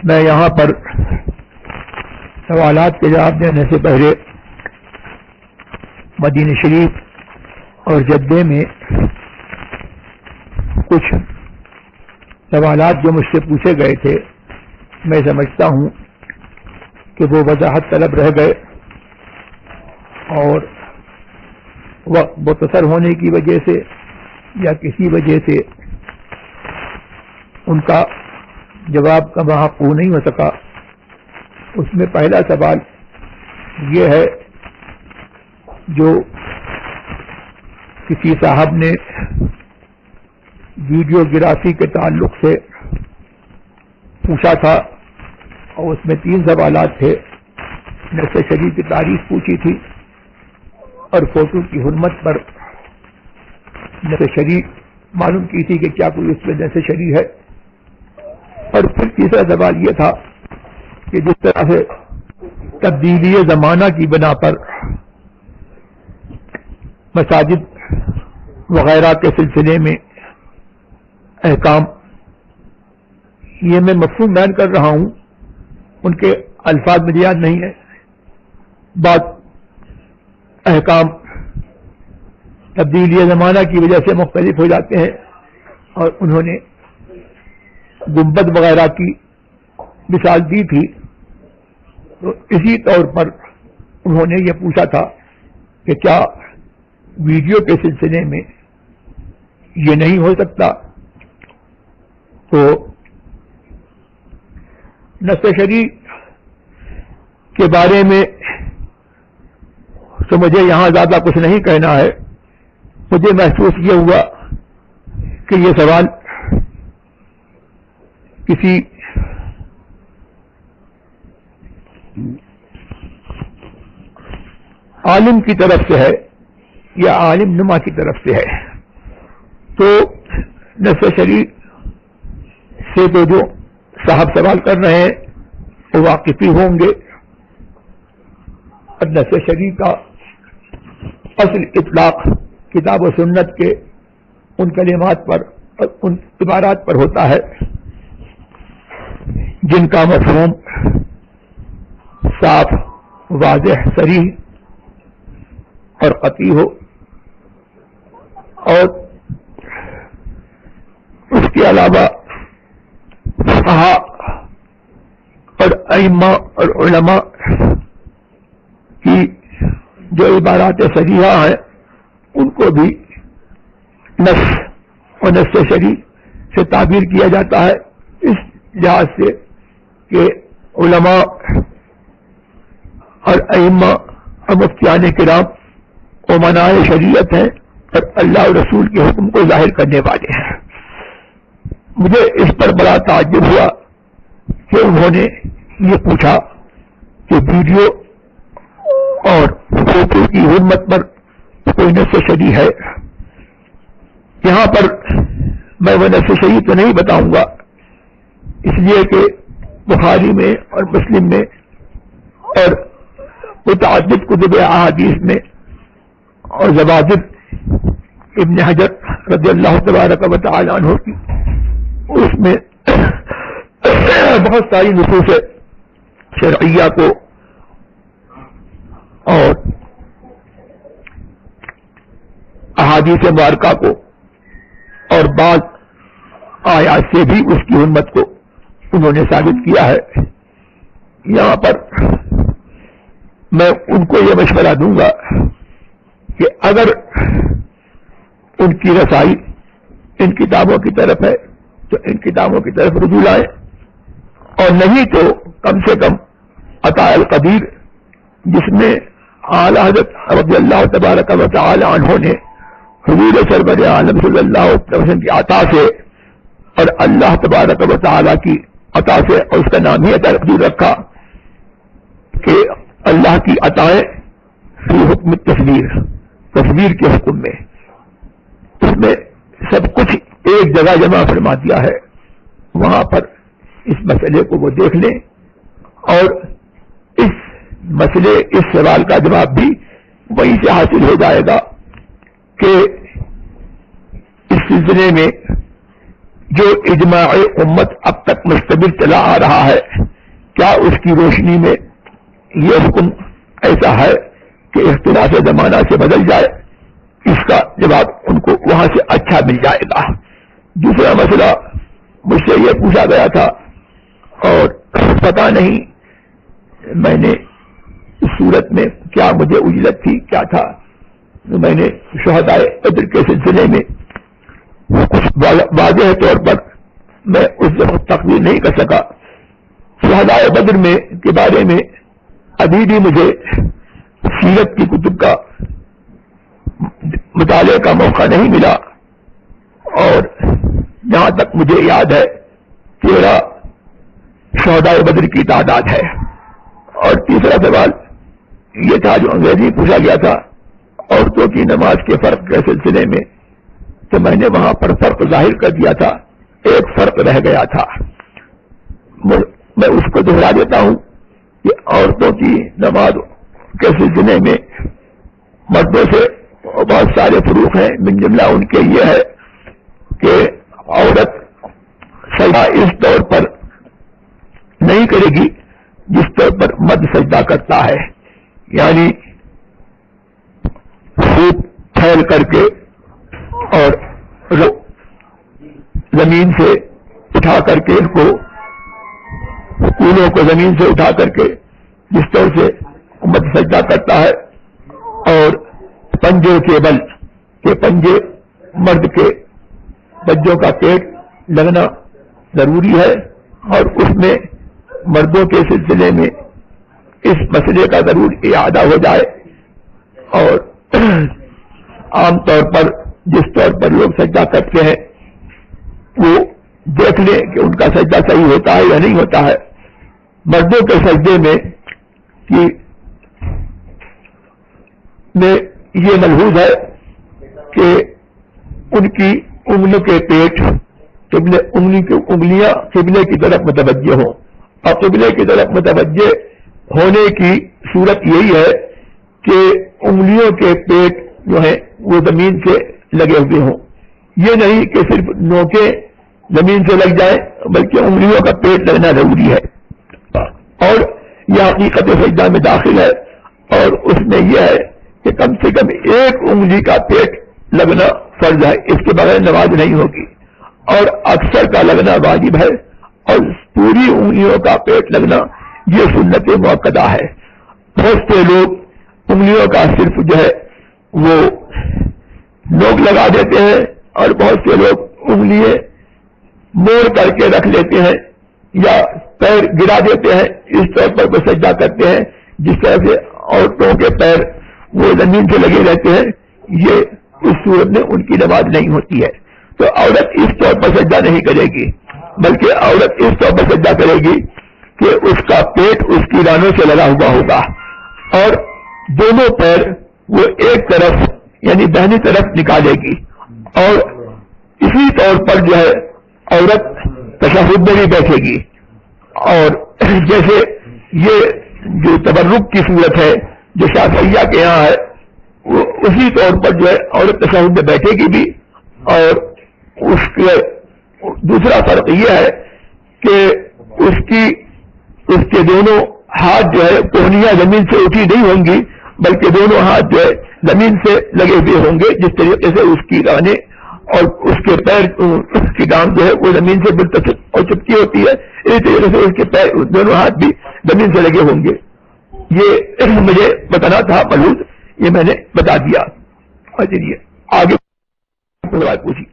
میں یہاں پر سوالات کے جواب دینے سے پہلے مدینہ شریف اور جدہ میں کچھ سوالات جو مجھ سے پوچھے گئے تھے میں سمجھتا ہوں کہ وہ وضاحت طلب رہ گئے اور وقت مختصر ہونے کی وجہ سے یا کسی وجہ سے ان کا جواب کا محقق نہیں ہو سکا. اس میں پہلا سوال یہ ہے جو کسی صاحب نے ویڈیوگرافی کے تعلق سے پوچھا تھا اور اس میں 3 سوالات تھے. نص شریف کی تعریف پوچھی تھی اور فوٹو کی حرمت پر نص شریف معلوم کی تھی کہ کیا کوئی اس میں نص شریف ہے. اور پھر تیسرا سوال یہ تھا کہ جس طرح سے تبدیلی زمانہ کی بنا پر مساجد وغیرہ کے سلسلے میں احکام، یہ میں مفہوم بیان کر رہا ہوں، ان کے الفاظ مجھے یاد نہیں ہے. بعض احکام تبدیلی زمانہ کی وجہ سے مختلف ہو جاتے ہیں اور انہوں نے گنبد وغیرہ کی مثال دی تھی. تو اسی طور پر انہوں نے یہ پوچھا تھا کہ کیا ویڈیو کے سلسلے میں یہ نہیں ہو سکتا. تو نص شریف کے بارے میں تو مجھے یہاں زیادہ کچھ نہیں کہنا ہے. مجھے محسوس یہ ہوا کہ یہ سوال کسی عالم کی طرف سے ہے یا عالم نما کی طرف سے ہے. تو نص شریف سے تو جو صاحب سوال کر رہے ہیں وہ واقفی ہوں گے اور نص شریف کا اصل اطلاق کتاب و سنت کے ان کلمات پر اور ان عبارات پر ہوتا ہے جن کا مفہوم صاف، واضح، صریح اور قطعی ہو. اور اس کے علاوہ فقہا اور ائمہ اور علماء کی جو عبارات صحیحہ ہیں ان کو بھی نص اور نص شریف سے تعبیر کیا جاتا ہے، اس لحاظ سے کہ علماء اور ائمہ اور مفتیان کرام امناء شریعت ہیں اور اللہ اور رسول کے حکم کو ظاہر کرنے والے ہیں. مجھے اس پر بڑا تعجب ہوا کہ انہوں نے یہ پوچھا کہ ویڈیو اور فوٹو کی حرمت پر کوئی نص شریع ہے. یہاں پر میں وہ نص شریع تو نہیں بتاؤں گا اس لیے کہ بخاری میں اور مسلم میں اور متعدد کتب احادیث میں اور زواجر ابن حجر رضی اللہ تبارک و تعالی عنہ کی اس میں بہت ساری نصوص شرعیہ کو اور احادیث مبارکہ کو اور بعض آیات سے بھی اس کی حرمت کو انہوں نے ثابت کیا ہے. یہاں پر میں ان کو یہ مشورہ دوں گا کہ اگر ان کی رسائی ان کتابوں کی طرف ہے تو ان کتابوں کی طرف رجوع لائیں، اور نہیں تو کم سے کم عطاء القدیر جس میں اعلی حضرت رضی اللہ تبارک و تعالی عنہ نے حضور سرور عالم صلی اللہ علیہ وسلم کی عطا سے اور اللہ تبارک و تعالی کی عطا سے، اور اس کا نام ہی عطاء القدیر رکھا کہ اللہ کی عطائیں فی حکم تصویر کے حکم میں، اس میں سب کچھ ایک جگہ جمع فرما دیا ہے. وہاں پر اس مسئلے کو وہ دیکھ لیں اور اس سوال کا جواب بھی وہیں سے حاصل ہو جائے گا کہ اس سلسلے میں جو اجماع امت اب تک مستمر چلا آ رہا ہے، کیا اس کی روشنی میں یہ حکم ایسا ہے کہ اختلاف زمانہ سے بدل جائے؟ اس کا جواب ان کو وہاں سے اچھا مل جائے گا۔ دوسرا مسئلہ مجھ سے یہ پوچھا گیا تھا اور پتہ نہیں میں نے اس صورت میں کیا مجھے اجلت تھی کیا تھا، میں نے شہداء بدر کے سلسلے میں کچھ واضح طور پر میں اس وقت تقریر نہیں کر سکا۔ شہداء بدر میں کے بارے میں ابھی بھی مجھے سیرت کی کتب کا مطالعے کا موقع نہیں ملا، اور جہاں تک مجھے یاد ہے 13 شہداء بدر کی تعداد ہے۔ اور تیسرا سوال یہ تھا جو انگریزی پوچھا گیا تھا عورتوں کی نماز کے فرق کے سلسلے میں، تو میں نے وہاں پر فرق ظاہر کر دیا تھا، ایک فرق رہ گیا تھا، میں اس کو دہرا دیتا ہوں کہ عورتوں کی نماز کے سلسلے میں مردوں سے بہت سارے فروق ہیں، من جملہ ان کے یہ ہے کہ عورت سجدہ اس طور پر نہیں کرے گی جس طور پر مرد سجدہ کرتا ہے، یعنی خوب پھیل کر کے اور زمین سے اٹھا کر کے ان کو کولوں کو زمین سے اٹھا کر کے جس طور سے مرد سجدہ کرتا ہے، اور پنجوں کے بل کے پنجے مرد کے بچوں کا پیٹ لگنا ضروری ہے، اور اس میں مردوں کے سلسلے میں اس مسئلے کا ضرور اعادہ ہو جائے، اور عام طور پر جس طور پر لوگ سجدہ کرتے ہیں وہ دیکھ لیں کہ ان کا سجدہ صحیح ہوتا ہے یا نہیں ہوتا ہے۔ مردوں کے سجدے میں یہ ملحوظ ہے کہ ان کی انگلیوں کے پیٹ انگلیاں قبلے کی طرف متوجہ ہوں، اور قبلے کی طرف متوجہ ہونے کی صورت یہی ہے کہ انگلیوں کے پیٹ جو ہیں وہ زمین سے لگے ہوئے ہوں، یہ نہیں کہ صرف نوکیں زمین سے لگ جائیں بلکہ انگلیوں کا پیٹ لگنا ضروری ہے، اور یہ حقیقت سجدہ میں داخل ہے، اور اس میں یہ ہے کہ کم سے کم ایک انگلی کا پیٹ لگنا فرض ہے، اس کے بغیر نماز نہیں ہوگی، اور اکثر کا لگنا واجب ہے، اور پوری انگلیوں کا پیٹ لگنا یہ سنت مؤکدہ ہے۔ بہت سے لوگ انگلیوں کا صرف جو ہے وہ نوک لگا دیتے ہیں، اور بہت سے لوگ انگلیاں موڑ کر کے رکھ لیتے ہیں یا پیر گرا دیتے ہیں، اس طور پر وہ سجدہ کرتے ہیں جس طرح سے عورتوں کے پیر وہ زمین سے لگے رہتے ہیں، یہ اس صورت میں ان کی نماز نہیں ہوتی ہے۔ تو عورت اس طور پر سجدہ نہیں کرے گی، بلکہ عورت اس طور پر سجدہ کرے گی کہ اس کا پیٹ اس کی رانوں سے لگا ہوا ہوگا، اور دونوں پیر وہ ایک طرف یعنی دہنی طرف نکالے گی، اور اسی طور پر جو ہے عورت تشہد میں بھی بیٹھے گی، اور جیسے یہ جو تبرک کی صورت ہے جو شافعیہ کے یہاں ہے، وہ اسی طور پر جو ہے عورت تشہد میں بیٹھے گی بھی، اور اس کے دوسرا فرق یہ ہے کہ اس کے دونوں ہاتھ جو ہے کوہنیاں زمین سے اٹھی نہیں ہوں گی، بلکہ دونوں ہاتھ جو ہے زمین سے لگے ہوئے ہوں گے، جس طریقے سے اس کی رانیں اور اس کے پیر کی ٹانگ جو ہے وہ زمین سے بالکل اور چپکی ہوتی ہے، اسی طریقے سے اس کے پیر دونوں ہاتھ بھی زمین سے لگے ہوں گے۔ یہ مجھے بتانا تھا ملحوظ، یہ میں نے بتا دیا۔ چلیے آگے پوچھی۔